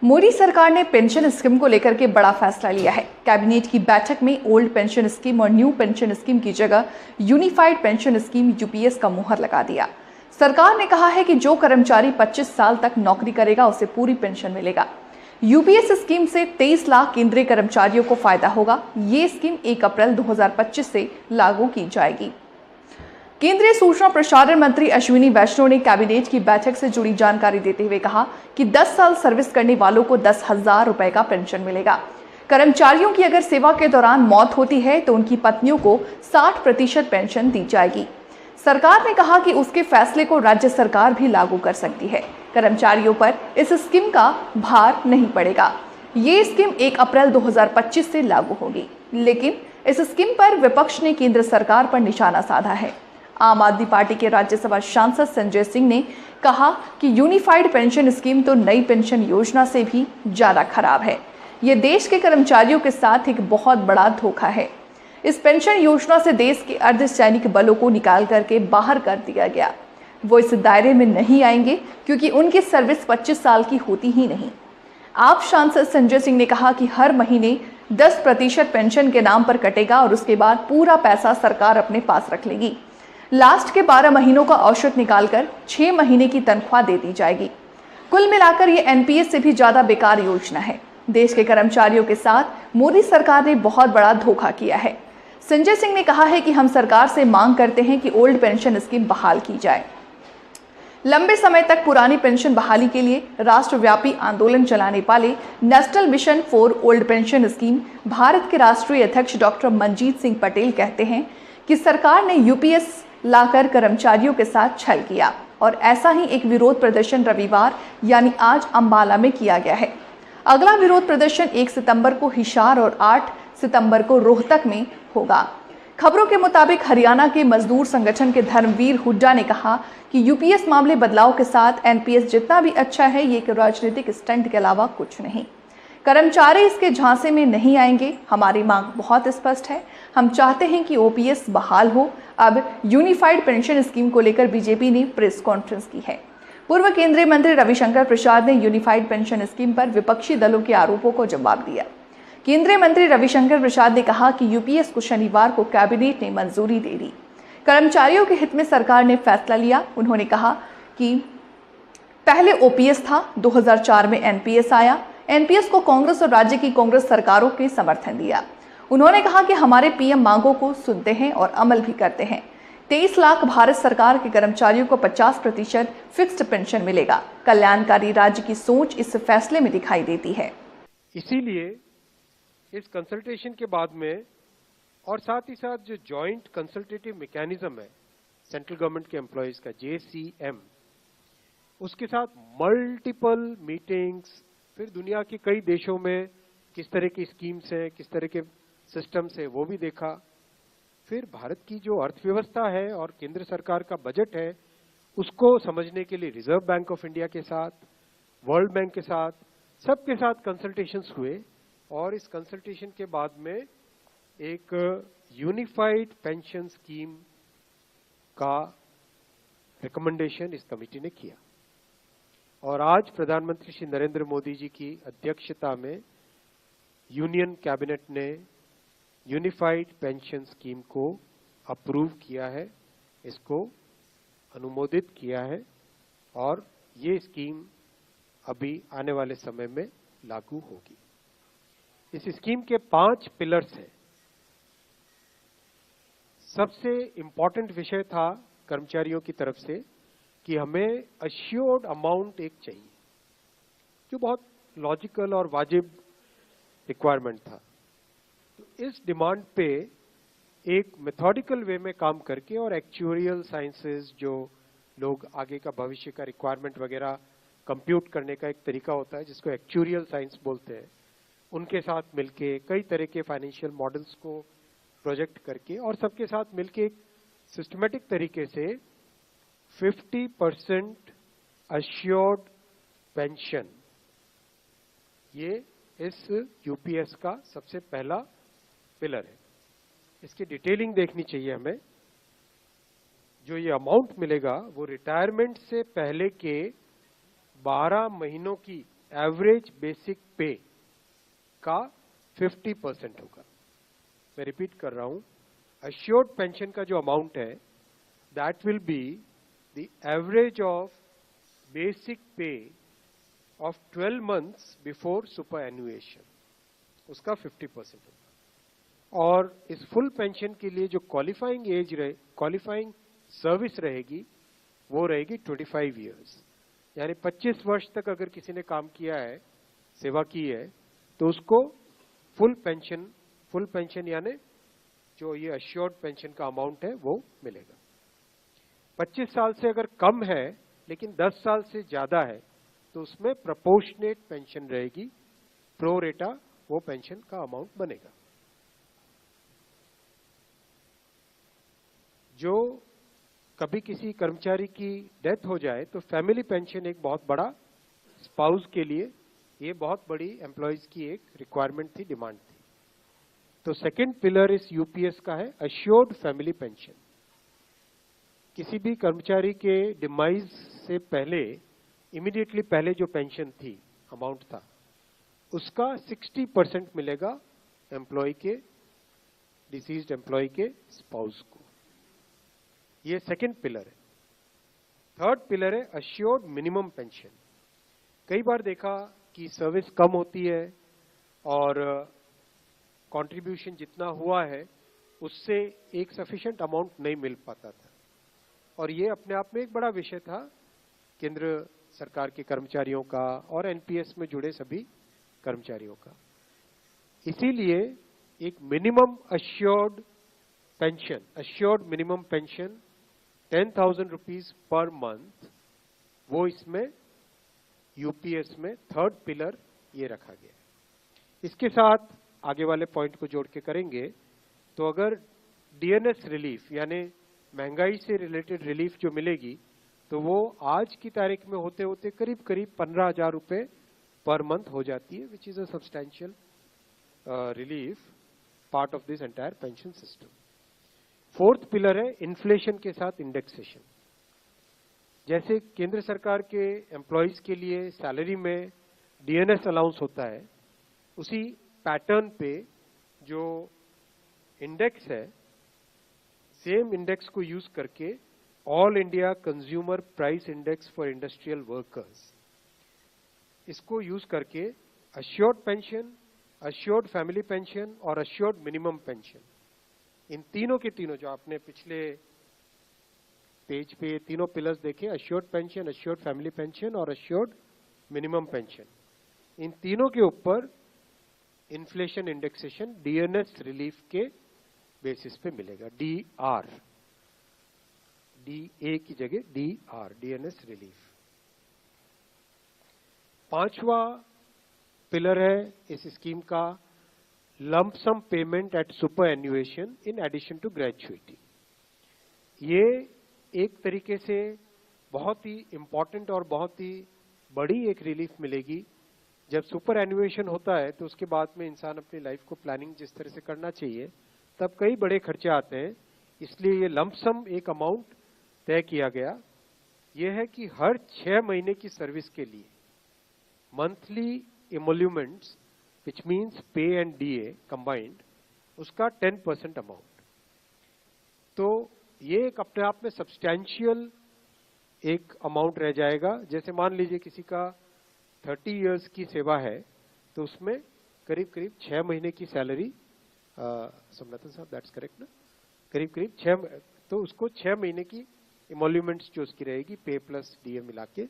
मोदी सरकार ने pension scheme को लेकर के बड़ा फैसला लिया है। कैबिनेट की बैठक में ओल्ड पेंशन स्कीम और न्यू पेंशन स्कीम की जगह यूनिफाइड पेंशन स्कीम यूपीएस का मुहर लगा दिया। सरकार ने कहा है कि जो कर्मचारी 25 साल तक नौकरी करेगा उसे पूरी पेंशन मिलेगा। यूपीएस स्कीम से 23 लाख केंद्रीय कर्मचारियों को फायदा होगा। ये स्कीम 1 अप्रैल 2025 से लागू की जाएगी। केंद्रीय सूचना प्रसारण मंत्री अश्विनी वैष्णव ने कैबिनेट की बैठक से जुड़ी जानकारी देते हुए कहा कि 10 साल सर्विस करने वालों को 10,000 रुपए का पेंशन मिलेगा। कर्मचारियों की अगर सेवा के दौरान मौत होती है तो उनकी पत्नियों को 60% पेंशन दी जाएगी। सरकार ने कहा कि उसके फैसले को राज्य सरकार भी लागू कर सकती है। कर्मचारियों पर इस स्कीम का भार नहीं पड़ेगा। ये स्कीम 1 अप्रैल 2025 से लागू होगी, लेकिन इस स्कीम पर विपक्ष ने केंद्र सरकार पर निशाना साधा है। आम आदमी पार्टी के राज्यसभा सांसद संजय सिंह ने कहा कि यूनिफाइड पेंशन स्कीम तो नई पेंशन योजना से भी ज्यादा खराब है। ये देश के कर्मचारियों के साथ एक बहुत बड़ा धोखा है। इस पेंशन योजना से देश के अर्धसैनिक बलों को निकाल करके बाहर कर दिया गया। वो इस दायरे में नहीं आएंगे क्योंकि उनकी सर्विस 25 साल की होती ही नहीं। आप सांसद संजय सिंह ने कहा कि हर महीने 10% पेंशन के नाम पर कटेगा और उसके बाद पूरा पैसा सरकार अपने पास रख लेगी। लास्ट के 12 महीनों का औसत निकालकर 6 महीने की तनख्वाह दे दी जाएगी। कुल मिलाकर ये एनपीएस से भी ज्यादा बेकार योजना है। देश के कर्मचारियों के साथ मोदी सरकार ने बहुत बड़ा धोखा किया है। संजय सिंह ने कहा है कि हम सरकार से मांग करते हैं कि ओल्ड पेंशन स्कीम बहाल की जाए। लंबे समय तक पुरानी पेंशन बहाली के लिए राष्ट्रव्यापी आंदोलन चलाने वाले national mission for old pension scheme Bharat के राष्ट्रीय अध्यक्ष डॉक्टर मनजीत सिंह पटेल कहते हैं कि सरकार ने यूपीएस लाकर कर्मचारियों के साथ छल किया और ऐसा ही एक विरोध प्रदर्शन रविवार यानी आज अंबाला में किया गया है। अगला विरोध प्रदर्शन 1 सितंबर को हिसार और 8 सितंबर को रोहतक में होगा। खबरों के मुताबिक हरियाणा के मजदूर संगठन के धर्मवीर हुड्डा ने कहा कि यूपीएस मामले बदलाव के साथ एनपीएस जितना भी अच्छा है ये एक राजनीतिक स्टंट के अलावा कुछ नहीं। कर्मचारी इसके झांसे में नहीं आएंगे। हमारी मांग बहुत स्पष्ट है। हम चाहते हैं कि ओपीएस बहाल हो। अब यूनिफाइड पेंशन स्कीम को लेकर बीजेपी ने प्रेस कॉन्फ्रेंस की है। पूर्व केंद्रीय मंत्री रविशंकर प्रसाद ने यूनिफाइड पेंशन स्कीम पर विपक्षी दलों के आरोपों को जवाब दिया। केंद्रीय मंत्री रविशंकर प्रसाद ने कहा कि यूपीएस को शनिवार को कैबिनेट ने मंजूरी दे दी। कर्मचारियों के हित में सरकार ने फैसला लिया। उन्होंने कहा कि पहले ओपीएस था, 2004 में एनपीएस आया। एनपीएस को कांग्रेस और राज्य की कांग्रेस सरकारों ने समर्थन दिया। उन्होंने कहा कि हमारे पीएम मांगों को सुनते हैं और अमल भी करते हैं। 23 लाख भारत सरकार के कर्मचारियों को 50% फिक्स्ड पेंशन मिलेगा। कल्याणकारी राज्य की सोच इस फैसले में दिखाई देती है। इसीलिए इस कंसल्टेशन के बाद में और साथ ही साथ जो जॉइंट कंसल्टेटिव मैकेनिज्म है सेंट्रल गवर्नमेंट के एम्प्लॉयज का JCM, उसके साथ मल्टीपल मीटिंग्स, फिर दुनिया के कई देशों में किस तरह की स्कीम्स हैं, किस तरह के सिस्टम्स है वो भी देखा। फिर भारत की जो अर्थव्यवस्था है और केंद्र सरकार का बजट है उसको समझने के लिए रिजर्व बैंक ऑफ इंडिया के साथ, वर्ल्ड बैंक के साथ, सबके साथ कंसल्टेशंस हुए और इस कंसल्टेशन के बाद में एक यूनिफाइड पेंशन स्कीम का रिकमेंडेशन इस कमेटी ने किया और आज प्रधानमंत्री श्री नरेंद्र मोदी जी की अध्यक्षता में यूनियन कैबिनेट ने यूनिफाइड पेंशन स्कीम को अप्रूव किया है, इसको अनुमोदित किया है और ये स्कीम अभी आने वाले समय में लागू होगी। इस स्कीम के 5 पिलर्स हैं। सबसे इंपॉर्टेंट विषय था कर्मचारियों की तरफ से कि हमें अश्योर्ड अमाउंट एक चाहिए, जो बहुत लॉजिकल और वाजिब रिक्वायरमेंट था। तो इस डिमांड पे एक मेथोडिकल वे में काम करके और एक्चुअरियल साइंसेस, जो लोग आगे का भविष्य का रिक्वायरमेंट वगैरह कंप्यूट करने का एक तरीका होता है जिसको एक्चुअरियल साइंस बोलते हैं, उनके साथ मिलके कई तरह के फाइनेंशियल मॉडल्स को प्रोजेक्ट करके और सबके साथ मिलके एक सिस्टमेटिक तरीके से 50% अश्योर्ड पेंशन, ये इस यूपीएस का सबसे पहला पिलर है। इसकी डिटेलिंग देखनी चाहिए हमें। जो ये अमाउंट मिलेगा वो रिटायरमेंट से पहले के 12 महीनों की एवरेज बेसिक पे का 50% होगा। मैं रिपीट कर रहा हूं, अश्योर्ड पेंशन का जो अमाउंट है that will be the average of basic पे ऑफ 12 मंथ्स बिफोर सुपर एन्युएशन, उसका 50% होगा। और इस फुल पेंशन के लिए जो क्वालिफाइंग सर्विस रहेगी वो रहेगी 25 इयर्स, यानी 25 वर्ष तक अगर किसी ने काम किया है, सेवा की है, तो उसको फुल पेंशन यानी जो ये अश्योर्ड पेंशन का अमाउंट है वो मिलेगा। 25 साल से अगर कम है लेकिन 10 साल से ज्यादा है तो उसमें प्रोपोर्शनेट पेंशन रहेगी, प्रो रेटा वो पेंशन का अमाउंट बनेगा। जो कभी किसी कर्मचारी की डेथ हो जाए तो फैमिली पेंशन एक बहुत बड़ा, स्पाउस के लिए ये बहुत बड़ी एम्प्लॉयज की एक रिक्वायरमेंट थी, डिमांड थी। तो सेकंड पिलर इस यूपीएस का है अश्योर्ड फैमिली पेंशन। किसी भी कर्मचारी के डिमाइज से पहले, इमीडिएटली पहले जो पेंशन थी, अमाउंट था, उसका 60% मिलेगा एम्प्लॉय के, डिसीज्ड एम्प्लॉय के स्पाउस को। ये सेकंड पिलर है। थर्ड पिलर है अश्योर्ड मिनिमम पेंशन। कई बार देखा कि सर्विस कम होती है और कंट्रीब्यूशन जितना हुआ है उससे एक सफिशिएंट अमाउंट नहीं मिल पाता था, और ये अपने आप में एक बड़ा विषय था केंद्र सरकार के कर्मचारियों का और एनपीएस में जुड़े सभी कर्मचारियों का। इसीलिए एक minimum assured pension, assured minimum pension 10,000 rupees per month, वो इसमें यूपीएस में थर्ड पिलर ये रखा गया। इसके साथ आगे वाले पॉइंट को जोड़ के करेंगे तो अगर डीएनएस रिलीफ यानी महंगाई से रिलेटेड रिलीफ जो मिलेगी तो वो आज की तारीख में होते होते करीब करीब 15,000 रुपए पर मंथ हो जाती है, which is a substantial relief part of this entire pension system. Fourth pillar है इन्फ्लेशन के साथ इंडेक्सेशन। जैसे केंद्र सरकार के एम्प्लॉयज के लिए सैलरी में डीएनएस अलाउंस होता है, उसी पैटर्न पे जो इंडेक्स है, सेम इंडेक्स को यूज करके all India consumer price index for industrial workers, इसको यूज करके assured pension, assured family pension और अश्योर्ड मिनिमम पेंशन, इन तीनों के तीनों जो आपने पिछले पेज पे तीनों पिलर्स देखे, assured pension, assured family pension और अश्योर्ड मिनिमम पेंशन, इन तीनों के ऊपर इन्फ्लेशन इंडेक्सेशन डीएनएस रिलीफ के बेसिस पे मिलेगा। डीआर, डीए की जगह डीआर, डीएनएस रिलीफ। पांचवा पिलर है इस स्कीम का lump sum payment at superannuation in addition to gratuity. ये एक तरीके से बहुत ही इंपॉर्टेंट और बहुत ही बड़ी एक रिलीफ मिलेगी। जब सुपर एन्युएशन होता है तो उसके बाद में इंसान अपनी लाइफ को प्लानिंग जिस तरह से करना चाहिए तब कई बड़े खर्चे आते हैं, इसलिए ये लंप सम एक अमाउंट तय किया गया। यह है कि हर 6 महीने की सर्विस के लिए मंथली इमोल्यूमेंट्स विच मीन्स पे एंड डीए कंबाइंड, उसका 10% अमाउंट। तो ये एक अपने आप में सब्सटैंशियल एक अमाउंट रह जाएगा। जैसे मान लीजिए किसी का 30 इयर्स की सेवा है तो उसमें करीब करीब 6 महीने की सैलरी, सोमनाथन साहब दैट्स करेक्ट ना, करीब करीब 6, तो उसको 6 महीने की इमोल्यूमेंट्स जो उसकी रहेगी पे प्लस डीए मिला के